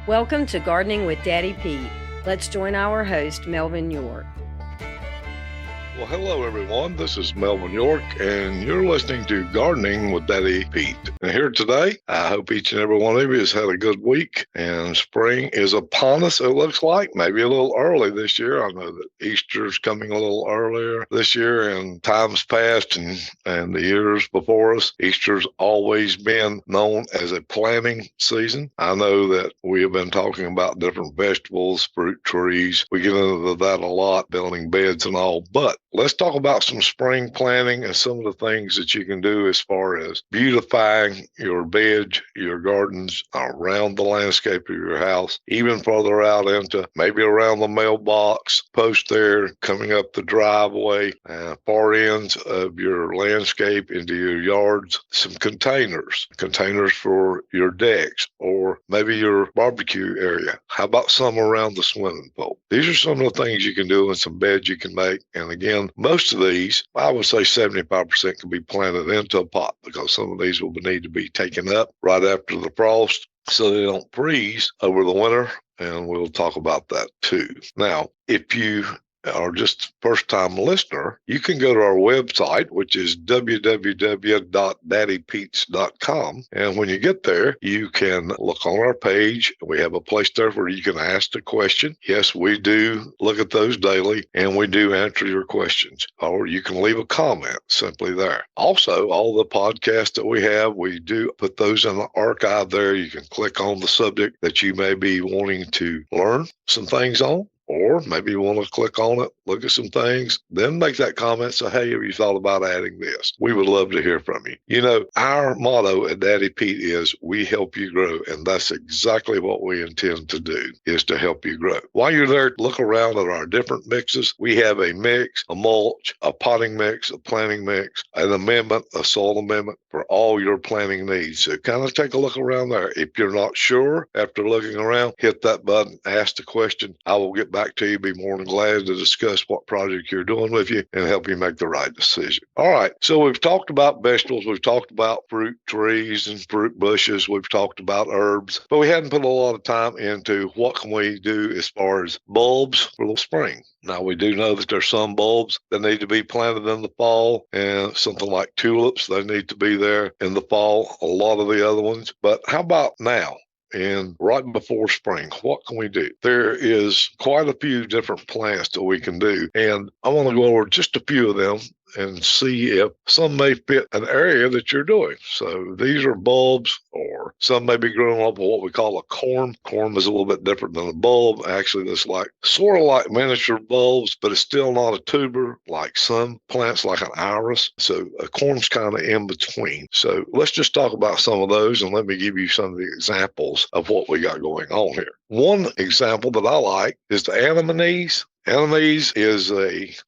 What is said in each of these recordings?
Welcome to Gardening with Daddy Pete. Let's join our host, Melvin York. Well, hello, everyone. This is Melvin York, and you're listening to Gardening with Daddy Pete. And here today, I hope each and every one of you has had a good week, and spring is upon us, it looks like. Maybe a little early this year. I know that Easter's coming a little earlier this year, and times past and the years before us, Easter's always been known as a planting season. I know that we have been talking about different vegetables, fruit trees. We get into that a lot, building beds and all, but let's talk about some spring planting and some of the things that you can do as far as beautifying your beds, your gardens around the landscape of your house, even further out into maybe around the mailbox post there, coming up the driveway, far ends of your landscape into your yards, some containers for your decks, or maybe your barbecue area. How about some around the swimming pool? These are some of the things you can do and some beds you can make. And again, most of these, I would say 75% can be planted into a pot because some of these will need to be taken up right after the frost so they don't freeze over the winter. And we'll talk about that too. Now, if you are just a first-time listener, you can go to our website, which is www.daddypetes.com. And when you get there, you can look on our page. We have a place there where you can ask a question. Yes, we do look at those daily, and we do answer your questions. Or you can leave a comment simply there. Also, all the podcasts that we have, we do put those in the archive there. You can click on the subject that you may be wanting to learn some things on. Or maybe you want to click on it, look at some things, then make that comment, say, hey, have you thought about adding this? We would love to hear from you. You know, our motto at Daddy Pete is we help you grow, and that's exactly what we intend to do, is to help you grow. While you're there, look around at our different mixes. We have a mix, a mulch, a potting mix, a planting mix, an amendment, a soil amendment for all your planting needs. So kind of take a look around there. If you're not sure after looking around, hit that button, ask the question. I will get back to you, be more than glad to discuss what project you're doing with you and help you make the right decision. All right, so we've talked about vegetables, we've talked about fruit trees and fruit bushes, we've talked about herbs, but we hadn't put a lot of time into what can we do as far as bulbs for the spring. Now, we do know that there's some bulbs that need to be planted in the fall, and something like tulips, they need to be there in the fall, a lot of the other ones. But how about now? And right before spring, what can we do? There is quite a few different plants that we can do, and I want to go over just a few of them and see if some may fit an area that you're doing. So these are bulbs, or some may be growing up with what we call a corm. Corm is a little bit different than a bulb. Actually, it's like sort of like miniature bulbs, but it's still not a tuber like some plants like an iris. So a corm's kind of in between. So let's just talk about some of those, and let me give you some of the examples of what we got going on here. One example that I like is the anemones. Anemones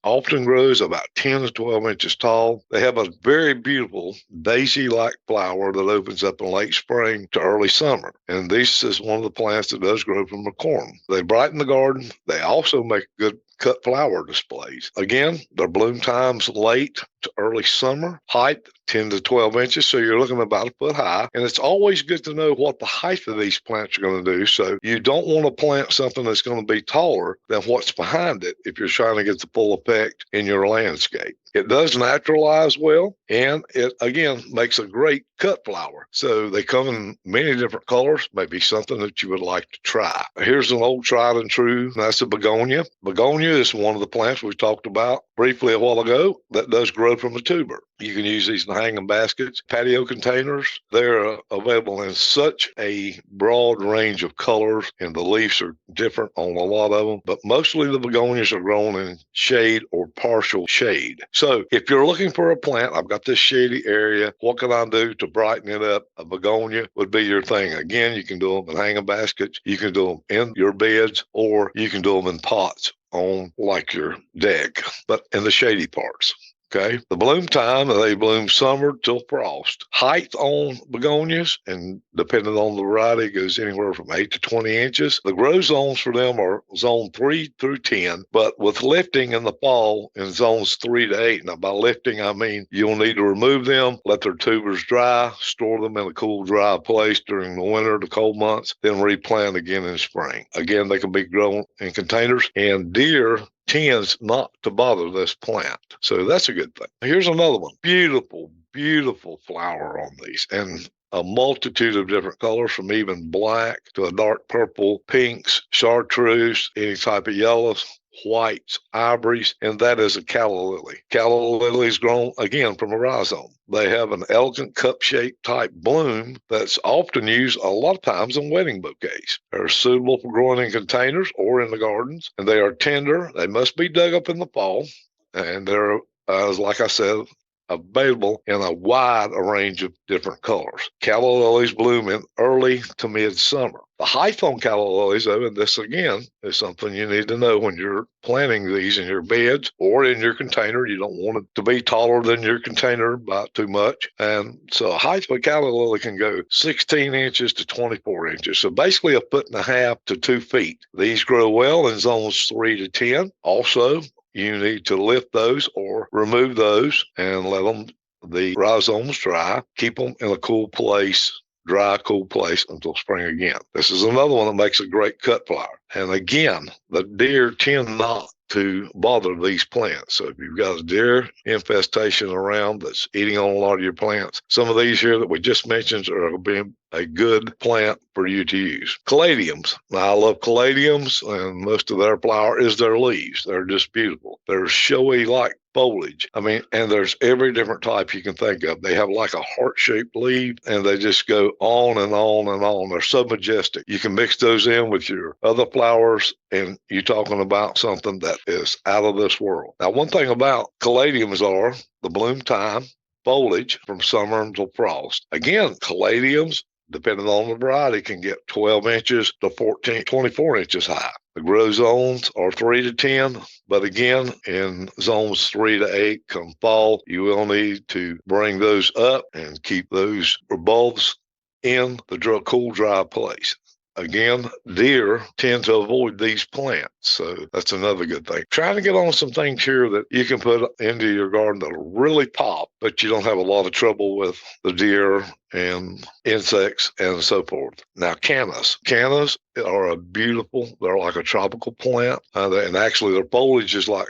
often grows about 10 to 12 inches tall. They have a very beautiful daisy-like flower that opens up in late spring to early summer. And this is one of the plants that does grow from a corm. They brighten the garden. They also make good cut flower displays. Again, their bloom time's late to early summer. Height 10 to 12 inches, so you're looking about a foot high. And it's always good to know what the height of these plants are going to do. So you don't want to plant something that's going to be taller than what's behind it if you're trying to get the full effect in your landscape. It does naturalize well, and it, again, makes a great cut flower. So they come in many different colors, maybe something that you would like to try. Here's an old tried and true, that's a begonia. Begonia is one of the plants we talked about briefly a while ago that does grow from a tuber. You can use these in hanging baskets, patio containers. They're available in such a broad range of colors, and the leaves are different on a lot of them, but mostly the begonias are grown in shade or partial shade. So if you're looking for a plant, I've got this shady area, what can I do to brighten it up? A begonia would be your thing. Again, you can do them in hanging baskets, you can do them in your beds, or you can do them in pots on like your deck, but in the shady parts. Okay. The bloom time, they bloom summer till frost. Height on begonias, and depending on the variety, goes anywhere from 8 to 20 inches. The grow zones for them are zone 3 through 10, but with lifting in the fall in zones 3 to 8. Now, by lifting, I mean you'll need to remove them, let their tubers dry, store them in a cool, dry place during the winter, the cold months, then replant again in spring. Again, they can be grown in containers, and deer tends not to bother this plant. So that's a good thing. Here's another one. Beautiful, beautiful flower on these, and a multitude of different colors, from even black to a dark purple, pinks, chartreuse, any type of yellows, whites, ivories, and that is a calla lily. Calla lily is grown, again, from a rhizome. They have an elegant cup-shaped type bloom that's often used a lot of times in wedding bouquets. They're suitable for growing in containers or in the gardens, and they are tender. They must be dug up in the fall, and they're, like I said, available in a wide range of different colors. Calla lilies bloom in early to midsummer. The height on calla lilies, though, and this again is something you need to know when you're planting these in your beds or in your container. You don't want it to be taller than your container by too much. And so the height of a calla lily can go 16 inches to 24 inches. So basically 1.5 feet to 2 feet. These grow well in zones 3 to 10. Also, you need to lift those or remove those and let the rhizomes dry. Keep them in a cool place, dry, cool place until spring again. This is another one that makes a great cut flower. And again, the deer tend not to bother these plants. So if you've got a deer infestation around that's eating on a lot of your plants, some of these here that we just mentioned are being a good plant for you to use. Caladiums. Now, I love caladiums, and most of their flower is their leaves. They're just beautiful. They're showy like foliage. I mean, and there's every different type you can think of. They have like a heart-shaped leaf, and they just go on and on and on. They're so majestic. You can mix those in with your other flowers, and you're talking about something that is out of this world. Now, one thing about caladiums are the bloom time, foliage from summer until frost. Again, caladiums, depending on the variety, can get 12 inches to 24 inches high. The grow zones are 3 to 10, but again, in zones 3 to 8 come fall, you will need to bring those up and keep those bulbs in the cool, dry place. Again, deer tend to avoid these plants, so that's another good thing. Trying to get on some things here that you can put into your garden that'll really pop, but you don't have a lot of trouble with the deer and insects and so forth. Now, cannas. Cannas are a beautiful, they're like a tropical plant, and actually their foliage is like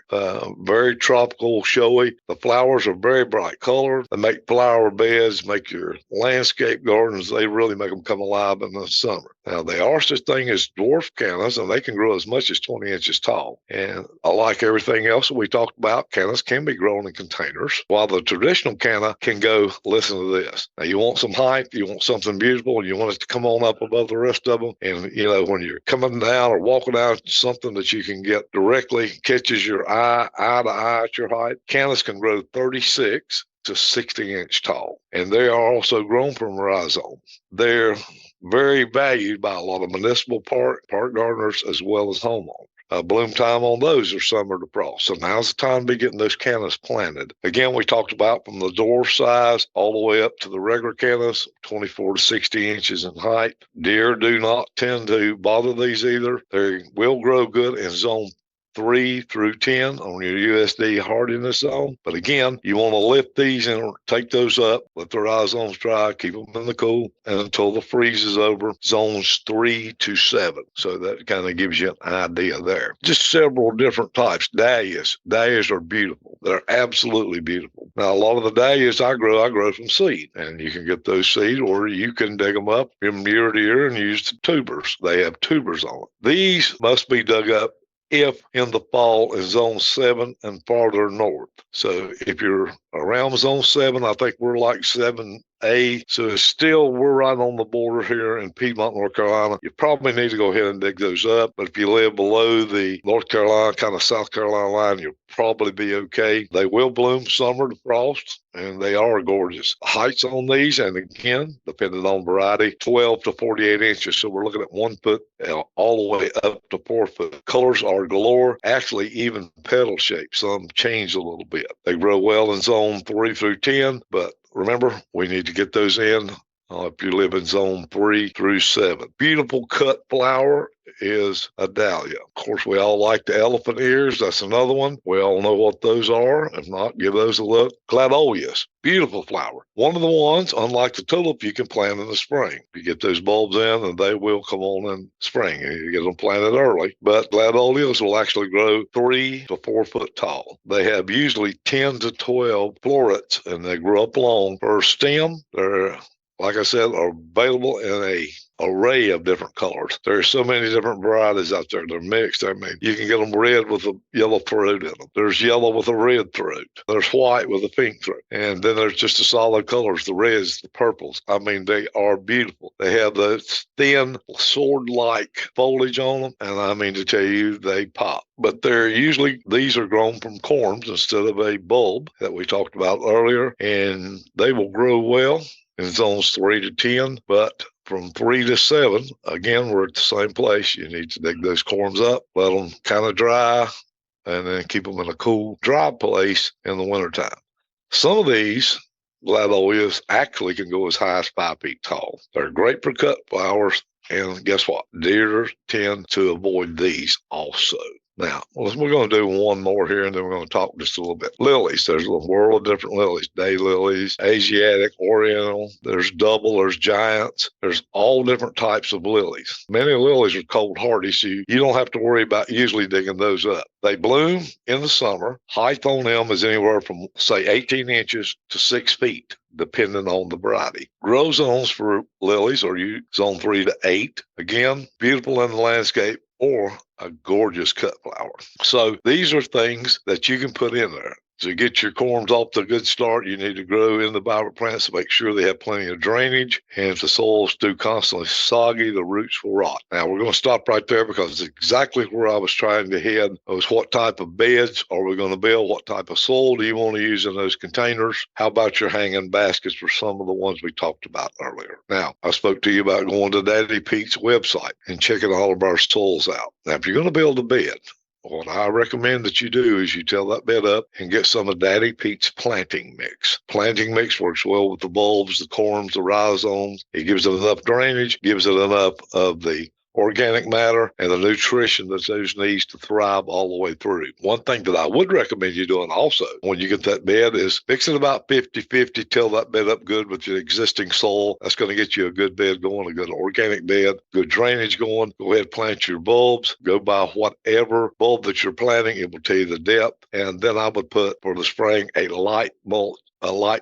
very tropical, showy. The flowers are very bright colored. They make flower beds, make your landscape gardens, they really make them come alive in the summer. Now, they are such thing as dwarf cannas, and they can grow as much as 20 inches tall. And like everything else that we talked about, cannas can be grown in containers, while the traditional canna can go, listen to this. Now, you want some height, you want something beautiful, and you want it to come on up above the rest of them. And, you know, when you're coming down or walking out, something that you can get directly catches your eye to eye at your height. Cannas can grow 36 to 60-inch tall, and they are also grown from rhizome. They're very valued by a lot of municipal park gardeners as well as homeowners. Bloom time on those are summer to frost. So now's the time to be getting those cannas planted. Again, we talked about from the dwarf size all the way up to the regular cannas, 24 to 60 inches in height. Deer do not tend to bother these either. They will grow good in zone 3 through 10 on your USD hardiness zone. But again, you want to lift these and take those up, let the rhizomes dry, keep them in the cool, and until the freeze is over, zones 3 to 7. So that kind of gives you an idea there. Just several different types. Dahlias. Dahlias are beautiful. They're absolutely beautiful. Now, a lot of the dahlias I grow from seed, and you can get those seed, or you can dig them up from year to year and use the tubers. They have tubers on it. These must be dug up if in the fall in zone 7 and farther north. So if you're around zone 7, I think we're like 7 A. So it's still, we're right on the border here in Piedmont, North Carolina. You probably need to go ahead and dig those up. But if you live below the North Carolina, kind of South Carolina line, you'll probably be okay. They will bloom summer to frost, and they are gorgeous. Heights on these, and again, depending on variety, 12 to 48 inches. So we're looking at 1 foot all the way up to 4 foot. Colors are galore, actually even petal shape. Some change a little bit. They grow well in zone 3 through 10, but remember, we need to get those in if you live in zone 3 through 7. Beautiful cut flower is a dahlia. Of course, we all like the elephant ears. That's another one. We all know what those are. If not, give those a look. Gladiolus, beautiful flower. One of the ones, unlike the tulip, you can plant in the spring. You get those bulbs in, and they will come on in spring. You get them planted early. But gladiolus will actually grow 3 to 4 foot tall. They have usually 10 to 12 florets, and they grow up long. Per stem, they're, like I said, are available in a array of different colors. There are so many different varieties out there. They're mixed. I mean, you can get them red with a yellow throat in them. There's yellow with a red throat. There's white with a pink throat. And then there's just the solid colors, the reds, the purples. I mean, they are beautiful. They have those thin sword-like foliage on them. And I mean to tell you, they pop. But they're usually, these are grown from corms instead of a bulb that we talked about earlier. And they will grow well in zones 3 to 10, but from 3 to 7, again, we're at the same place. You need to dig those corms up, let them kind of dry, and then keep them in a cool, dry place in the wintertime. Some of these gladiolus actually can go as high as 5 feet tall. They're great for cut flowers, and guess what? Deer tend to avoid these also. Now, we're going to do one more here, and then we're going to talk just a little bit. Lilies, there's a world of different lilies. Day lilies, Asiatic, Oriental, there's double, there's giants. There's all different types of lilies. Many lilies are cold hardy, so you don't have to worry about usually digging those up. They bloom in the summer. Height on them is anywhere from, say, 18 inches to 6 feet, depending on the variety. Grow zones for lilies are zone 3 to 8. Again, beautiful in the landscape, or a gorgeous cut flower. So these are things that you can put in there. To get your corms off to a good start, you need to grow in the vibrant plants to make sure they have plenty of drainage. And if the soil's too constantly soggy, the roots will rot. Now, we're going to stop right there because it's exactly where I was trying to head. Was what type of beds are we going to build? What type of soil do you want to use in those containers? How about your hanging baskets for some of the ones we talked about earlier? Now, I spoke to you about going to Daddy Pete's website and checking all of our soils out. Now, if you're going to build a bed, what I recommend that you do is you till that bed up and get some of Daddy Pete's planting mix. Planting mix works well with the bulbs, the corms, the rhizomes. It gives it enough drainage, gives it enough of the organic matter and the nutrition that those needs to thrive all the way through. One thing that I would recommend you doing also when you get that bed is fix it about 50-50, till that bed up good with your existing soil. That's going to get you a good bed going, a good organic bed, good drainage going. Go ahead, plant your bulbs. Go by whatever bulb that you're planting. It will tell you the depth. And then I would put for the spring a light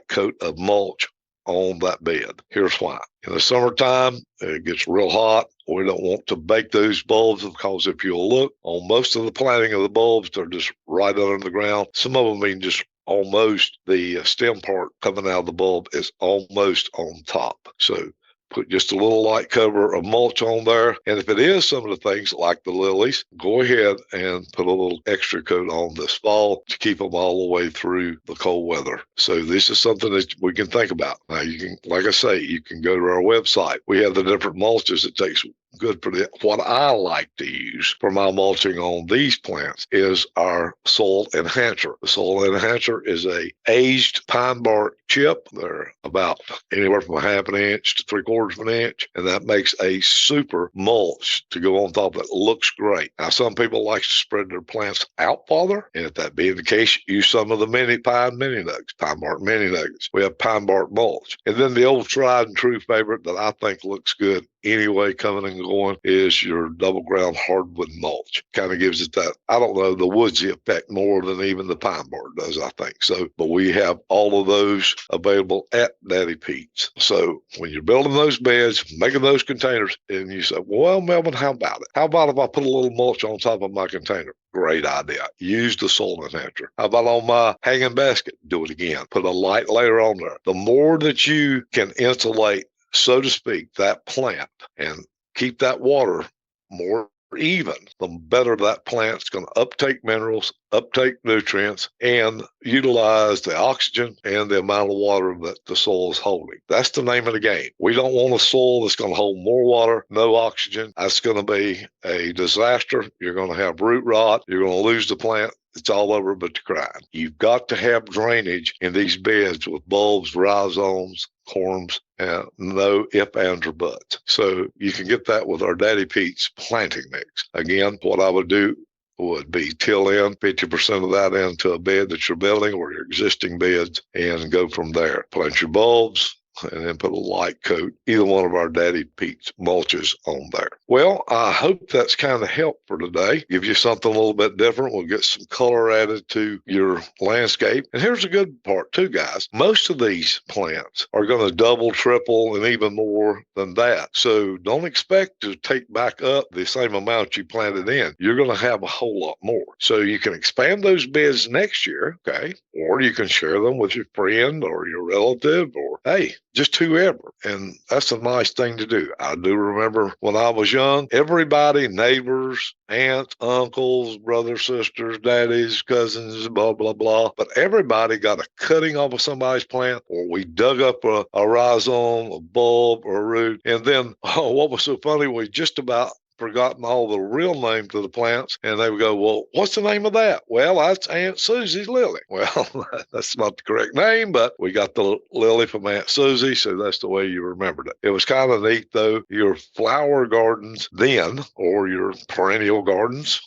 coat of mulch on that bed. Here's why. In the summertime, it gets real hot. We don't want to bake those bulbs because if you'll look on most of the planting of the bulbs, they're just right under the ground. Some of them mean just almost the stem part coming out of the bulb is almost on top. So put just a little light cover of mulch on there. And if it is some of the things like the lilies, go ahead and put a little extra coat on this fall to keep them all the way through the cold weather. So this is something that we can think about. Now you can, like I say, you can go to our website. We have the different mulches it takes good for the. What I like to use for my mulching on these plants is our soil enhancer. The soil enhancer is a aged pine bark chip. They're about anywhere from 1/2 inch to 3/4 inch, and that makes a super mulch to go on top of it. Looks great. Now, some people like to spread their plants out farther, and if that being the case, use some of the mini bark mini nuggets. We have pine bark mulch. And then the old tried and true favorite that I think looks good anyway coming and going is your double ground hardwood mulch. Kind of gives it that, I don't know, the woodsy effect more than even the pine bark does, I think. So, but we have all of those available at Daddy Pete's. So when you're building those beds, making those containers, and you say, well, Melvin, how about it? How about if I put a little mulch on top of my container? Great idea. Use the soil enhancer. How about on my hanging basket? Do it again. Put a light layer on there. The more that you can insulate, so to speak, that plant and keep that water more even, the better that plant's going to uptake minerals, uptake nutrients, and utilize the oxygen and the amount of water that the soil is holding. That's the name of the game. We don't want a soil that's going to hold more water, no oxygen. That's going to be a disaster. You're going to have root rot. You're going to lose the plant. It's all over but the crying. You've got to have drainage in these beds with bulbs, rhizomes, corms, and no ifs, ands, or buts. So you can get that with our Daddy Pete's planting mix. Again, what I would do would be till in 50% of that into a bed that you're building or your existing beds and go from there. Plant your bulbs and then put a light coat, either one of our Daddy Pete's mulches on there. Well, I hope that's kind of helped for today. Give you something a little bit different. We'll get some color added to your landscape. And here's a good part too, guys. Most of these plants are going to double, triple, and even more than that. So don't expect to take back up the same amount you planted in. You're going to have a whole lot more. So you can expand those beds next year, okay? Or you can share them with your friend or your relative or, hey, just whoever. And that's a nice thing to do. I do remember when I was young, everybody, neighbors, aunts, uncles, brothers, sisters, daddies, cousins, blah, blah, blah. But everybody got a cutting off of somebody's plant, or we dug up a rhizome, a bulb, or a root. And then, what was so funny, we just about forgotten all the real names of the plants, and they would go, well, what's the name of that? Well, that's Aunt Susie's lily. Well, that's not the correct name, but we got the lily from Aunt Susie, so that's the way you remembered it. It was kind of neat, though. Your flower gardens then, or your perennial gardens,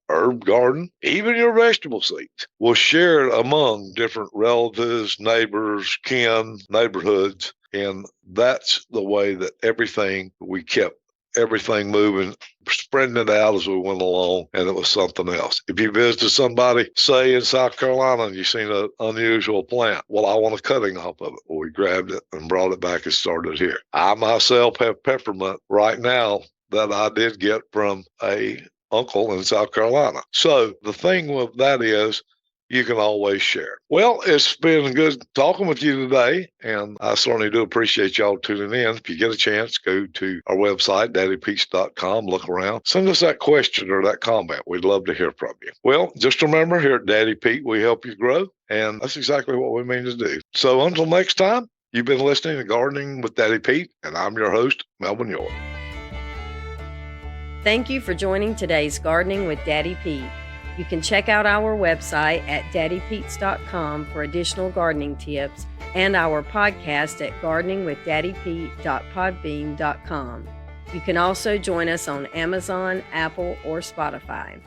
herb garden, even your vegetable seeds, will share it among different relatives, neighbors, kin, neighborhoods, and that's the way that we kept everything moving, spreading it out as we went along, and it was something else. If you visited somebody, say in South Carolina, and you've seen an unusual plant, well, I want a cutting off of it. Well, we grabbed it and brought it back and started here. I myself have peppermint right now that I did get from a uncle in South Carolina. So the thing with that is, you can always share. Well, it's been good talking with you today, and I certainly do appreciate y'all tuning in. If you get a chance, go to our website, daddypete's.com, look around, send us that question or that comment. We'd love to hear from you. Well, just remember, here at Daddy Pete, we help you grow, and that's exactly what we mean to do. So until next time, you've been listening to Gardening with Daddy Pete, and I'm your host, Melvin York. Thank you for joining today's Gardening with Daddy Pete. You can check out our website at daddypetes.com for additional gardening tips and our podcast at gardeningwithdaddypete.podbean.com. You can also join us on Amazon, Apple, or Spotify.